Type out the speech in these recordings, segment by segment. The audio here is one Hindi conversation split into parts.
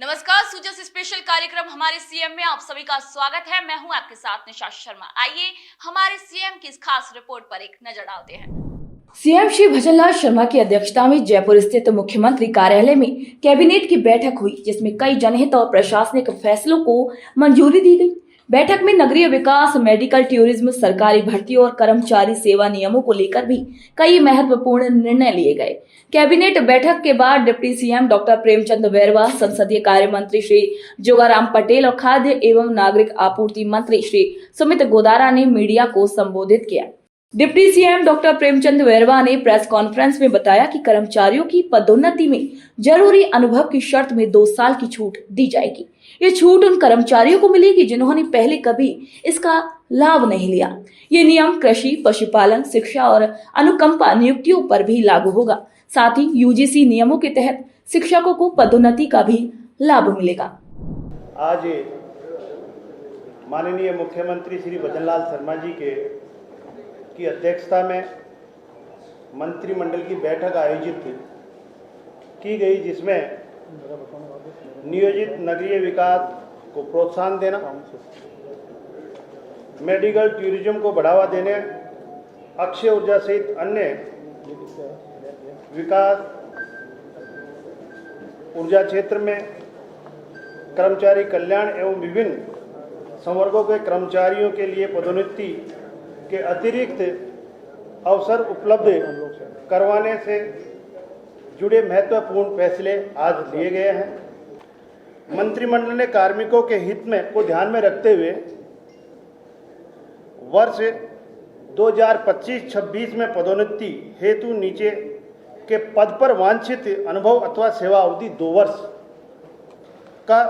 नमस्कार, सूजस स्पेशल कार्यक्रम हमारे सीएम में आप सभी का स्वागत है। मैं हूं आपके साथ निशा शर्मा। आइए हमारे सीएम की इस खास रिपोर्ट पर एक नजर डालते हैं। सीएम श्री भजनलाल शर्मा की अध्यक्षता में जयपुर स्थित मुख्यमंत्री कार्यालय में कैबिनेट की बैठक हुई, जिसमें कई जनहित और प्रशासनिक फैसलों को मंजूरी दी गई। बैठक में नगरीय विकास, मेडिकल टूरिज्म, सरकारी भर्ती और कर्मचारी सेवा नियमों को लेकर भी कई महत्वपूर्ण निर्णय लिए गए। कैबिनेट बैठक के बाद deputy CM doctor Premchand Bairwa, संसदीय कार्य मंत्री श्री जोगाराम पटेल और खाद्य एवं नागरिक आपूर्ति मंत्री श्री सुमित गोदारा ने मीडिया को संबोधित किया। Deputy CM doctor Premchand Bairwa ने प्रेस कॉन्फ्रेंस में बताया कि कर्मचारियों की पदोन्नति में जरूरी अनुभव की शर्त में 2 साल की छूट दी जाएगी। ये छूट उन कर्मचारियों को मिलेगी जिन्होंने पहले कभी इसका लाभ नहीं लिया। ये नियम कृषि, पशुपालन, शिक्षा और अनुकंपा नियुक्तियों पर भी लागू होगा। साथ ही यूजीसी नियमों के तहत शिक्षकों को पदोन्नति का भी लाभ मिलेगा। आज माननीय मुख्यमंत्री श्री भजनलाल शर्मा जी की अध्यक्षता में मंत्रिमंडल की बैठक आयोजित की गई, जिसमें नियोजित नगरीय विकास को प्रोत्साहन देना, मेडिकल टूरिज्म को बढ़ावा देने, अक्षय ऊर्जा सहित अन्य विकास ऊर्जा क्षेत्र में कर्मचारी कल्याण एवं विभिन्न संवर्गों के कर्मचारियों के लिए पदोन्नति के अतिरिक्त अवसर उपलब्ध करवाने से जुड़े महत्वपूर्ण फैसले आज लिए गए हैं। मंत्रिमंडल ने कार्मिकों के हित में को ध्यान में रखते हुए वर्ष 2025-26 में पदोन्नति हेतु नीचे के पद पर वांछित अनुभव अथवा सेवा अवधि 2 वर्ष का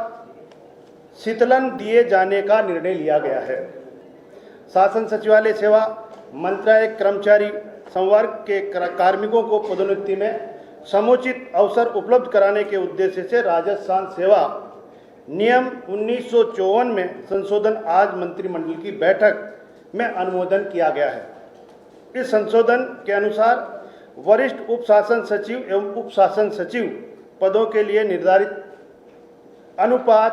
शीतलन दिए जाने का निर्णय लिया गया है। शासन सचिवालय सेवा मंत्रालय कर्मचारी संवर्ग के कार्मिकों को पदोन्नति में समुचित अवसर उपलब्ध कराने के उद्देश्य से राजस्थान सेवा नियम 1954 में संशोधन आज मंत्रिमंडल की बैठक में अनुमोदन किया गया है। इस संशोधन के अनुसार वरिष्ठ उप शासन सचिव एवं उप शासन सचिव पदों के लिए निर्धारित अनुपात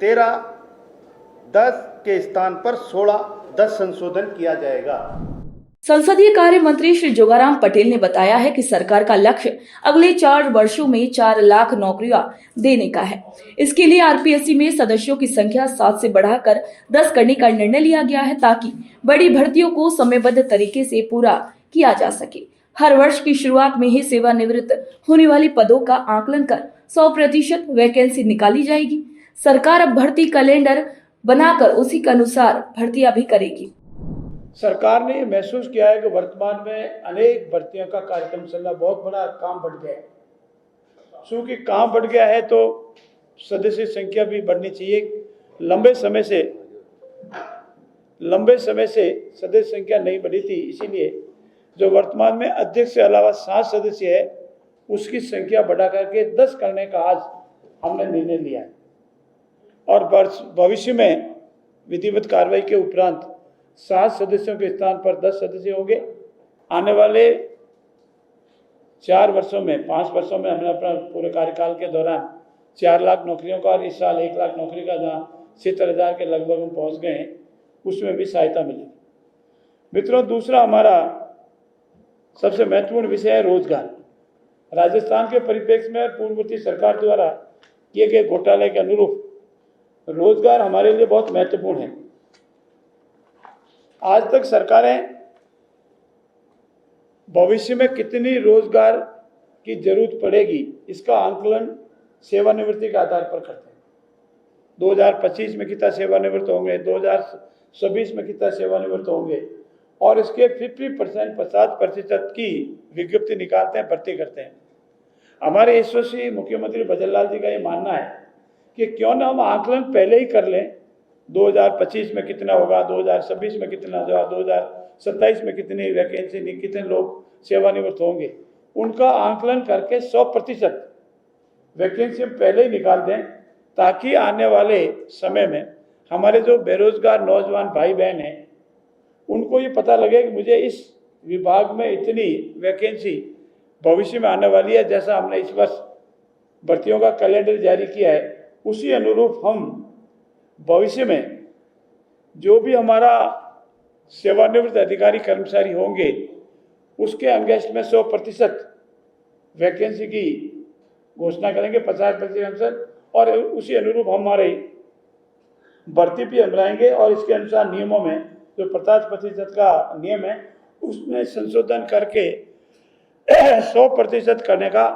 13:10 के स्थान पर 16:10 संशोधन किया जाएगा। संसदीय कार्य मंत्री श्री जोगाराम पटेल ने बताया है कि सरकार का लक्ष्य अगले 4 वर्षों में 4 लाख नौकरियां देने का है। इसके लिए आरपीएससी में सदस्यों की संख्या 7 से बढ़ाकर 10 करने का निर्णय लिया गया है, ताकि बड़ी भर्तियों को समयबद्ध तरीके से पूरा किया जा सके। हर वर्ष की शुरुआत में ही सेवानिवृत्त होने वाली पदों का आकलन कर 100% वैकेंसी निकाली जाएगी। सरकार अब भर्ती कैलेंडर बनाकर उसी के अनुसार भर्तियां भी करेगी। सरकार ने महसूस किया है कि वर्तमान में अनेक भर्तियों का कार्यक्रम चल रहा, बहुत बड़ा काम बढ़ गया है। चूँकि काम बढ़ गया है तो सदस्य संख्या भी बढ़नी चाहिए। लंबे समय से सदस्य संख्या नहीं बढ़ी थी, इसीलिए जो वर्तमान में अध्यक्ष के अलावा 7 सदस्य है उसकी संख्या बढ़ा करके 10 करने का आज हमने निर्णय लिया है। और भविष्य में विधिवत कार्रवाई के उपरांत 7 सदस्यों के स्थान पर 10 सदस्य होंगे। आने वाले 4 वर्षों में 5 वर्षों में हमने अपना पूरे कार्यकाल के दौरान 4 लाख नौकरियों का और इस साल 1 लाख नौकरी का जहाँ 70,000 के लगभग हम पहुँच गए हैं, उसमें भी सहायता मिलेगी। मित्रों, दूसरा हमारा सबसे महत्वपूर्ण विषय है रोजगार। राजस्थान के परिप्रेक्ष्य में पूर्ववर्ती सरकार द्वारा किए गए घोटाले के अनुरूप रोजगार हमारे लिए बहुत महत्वपूर्ण है। आज तक सरकारें भविष्य में कितनी रोजगार की जरूरत पड़ेगी इसका आंकलन सेवानिवृत्ति के आधार पर करते हैं। 2025 में कितना सेवानिवृत्त होंगे, 2026 में कितना सेवानिवृत्त होंगे, और इसके 50% की विज्ञप्ति निकालते हैं, भर्ती करते हैं। हमारे यशस्वी मुख्यमंत्री भजनलाल जी का ये मानना है कि क्यों ना हम आकलन पहले ही कर लें। 2025 में कितना होगा, 2026 में कितना होगा, 2027 में कितनी वैकेंसी, कितने लोग सेवानिवृत्त होंगे, उनका आकलन करके 100% वैकेंसी हम पहले ही निकाल दें, ताकि आने वाले समय में हमारे जो बेरोजगार नौजवान भाई बहन हैं उनको ये पता लगे कि मुझे इस विभाग में इतनी वैकेंसी भविष्य में आने वाली है। जैसा हमने इस वर्ष भर्तियों का कैलेंडर जारी किया है, उसी अनुरूप हम भविष्य में जो भी हमारा सेवानिवृत्त अधिकारी कर्मचारी होंगे उसके अगेंस्ट में 100% वैकेंसी की घोषणा करेंगे, 50% और उसी अनुरूप हमारे भर्ती भी हम लाएंगे और इसके अनुसार नियमों में जो 50% का नियम है उसमें संशोधन करके 100% करने का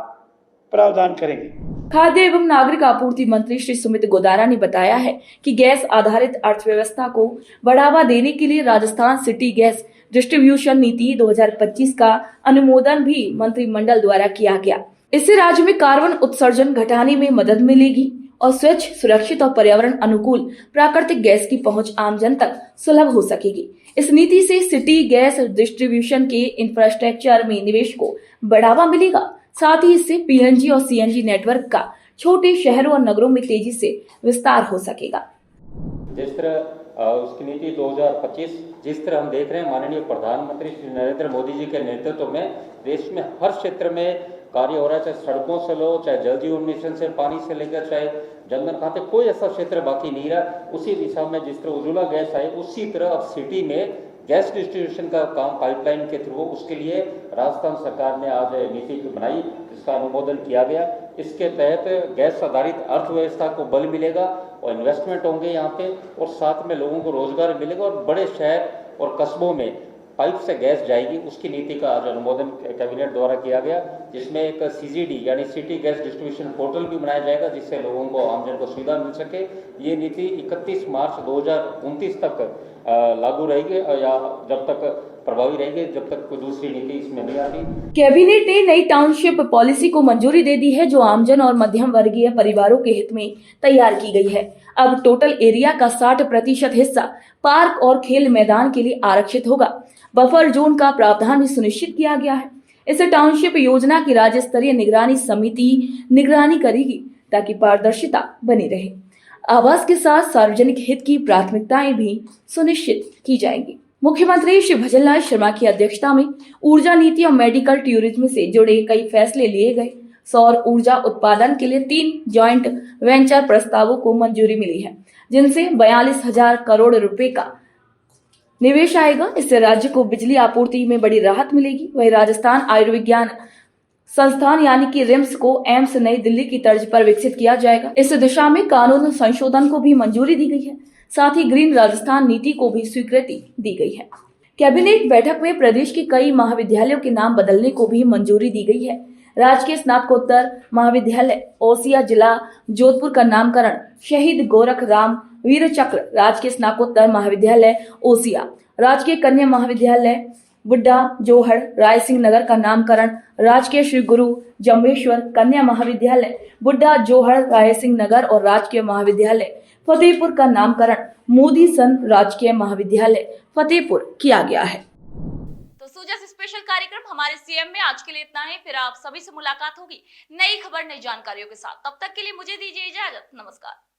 प्रावधान करेंगे। खाद्य एवं नागरिक आपूर्ति मंत्री श्री सुमित गोदारा ने बताया है कि गैस आधारित अर्थव्यवस्था को बढ़ावा देने के लिए राजस्थान सिटी गैस डिस्ट्रीब्यूशन नीति 2025 का अनुमोदन भी मंत्रिमंडल द्वारा किया गया। इससे राज्य में कार्बन उत्सर्जन घटाने में मदद मिलेगी और स्वच्छ, सुरक्षित और पर्यावरण अनुकूल प्राकृतिक गैस की पहुंच आम जन तक सुलभ हो सकेगी। इस नीति से सिटी गैस डिस्ट्रीब्यूशन के इंफ्रास्ट्रक्चर में निवेश को बढ़ावा मिलेगा। साथ ही इससे पीएनजी और सीएनजी नेटवर्क का छोटे शहरों और नगरों में तेजी से विस्तार हो सकेगा। जिस तरह उसकी नीति 2025 जिस तरह हम देख रहे हैं, माननीय प्रधानमंत्री श्री नरेंद्र मोदी जी के नेतृत्व में देश में हर क्षेत्र में कार्य हो रहा है, चाहे सड़कों से लो, चाहे जल जीवन मिशन से पानी से लेकर चाहे जनधन खाते, कोई ऐसा क्षेत्र बाकी नहीं रहा। उसी दिशा में जिस तरह उज्ज्वला गैस आई उसी तरह अब सिटी में गैस डिस्ट्रीब्यूशन का काम पाइपलाइन के थ्रू, उसके लिए राजस्थान सरकार ने आज नीति बनाई, इसका अनुमोदन किया गया। इसके तहत गैस आधारित अर्थव्यवस्था को बल मिलेगा और इन्वेस्टमेंट होंगे यहाँ पे और साथ में लोगों को रोजगार मिलेगा और बड़े शहर और कस्बों में पाइप से गैस जाएगी। उसकी नीति का आज अनुमोदन कैबिनेट द्वारा किया गया, जिसमें एक सीजीडी यानी सिटी गैस डिस्ट्रीब्यूशन पोर्टल भी बनाया जाएगा जिससे लोगों को, आमजन को सुविधा मिल सके। ये नीति 31 मार्च 2029 तक लागू रहेगी या जब तक प्रभावी रहेगी, जब तक कोई दूसरी नीति इसमें नहीं आती। कैबिनेट ने नई टाउनशिप पॉलिसी को मंजूरी दे दी है जो आमजन और मध्यम वर्गीय परिवारों के हित में तैयार की गई है। अब टोटल एरिया का 60% हिस्सा पार्क और खेल मैदान के लिए आरक्षित होगा। बफर जोन का प्रावधान भी सुनिश्चित किया गया है। इस टाउनशिप योजना की राज्य स्तरीय निगरानी समिति निगरानी करेगी ताकि पारदर्शिता बनी रहे। आवास के साथ सार्वजनिक हित की प्राथमिकताएं भी सुनिश्चित की जाएंगी। मुख्यमंत्री श्री भजनलाल शर्मा की अध्यक्षता में ऊर्जा नीति और मेडिकल टूरिज्म से जुड़े कई फैसले लिए गए। सौर ऊर्जा उत्पादन के लिए 3 जॉइंट वेंचर प्रस्तावों को मंजूरी मिली है, जिनसे 42,000 करोड़ रुपए का निवेश आएगा। इससे राज्य को बिजली आपूर्ति में बड़ी राहत मिलेगी। वहीं राजस्थान आयुर्विज्ञान संस्थान यानी कि रिम्स को एम्स नई दिल्ली की तर्ज पर विकसित किया जाएगा। इस दिशा में कानून संशोधन को भी मंजूरी दी गई है। साथ ही ग्रीन राजस्थान नीति को भी स्वीकृति दी गई है। कैबिनेट बैठक में प्रदेश के कई महाविद्यालयों के नाम बदलने को भी मंजूरी दी गई है। राजकीय स्नातकोत्तर महाविद्यालय ओसिया जिला जोधपुर का नामकरण शहीद गोरख राम वीर चक्र राजकीय स्नातकोत्तर महाविद्यालय ओसिया, राजकीय कन्या महाविद्यालय बुड्ढा जोहड़ रायसिंह नगर का नामकरण राजकीय श्री गुरु जम्बेश्वर कन्या महाविद्यालय बुड्ढा जोहड़ रायसिंह नगर और राजकीय महाविद्यालय फतेहपुर का नामकरण मोदी सन राजकीय महाविद्यालय फतेहपुर किया गया है। तो सुजस स्पेशल कार्यक्रम हमारे सीएम में आज के लिए इतना ही। फिर आप सभी से मुलाकात होगी नई खबर, नई जानकारियों के साथ। तब तक के लिए मुझे दीजिए इजाजत। नमस्कार।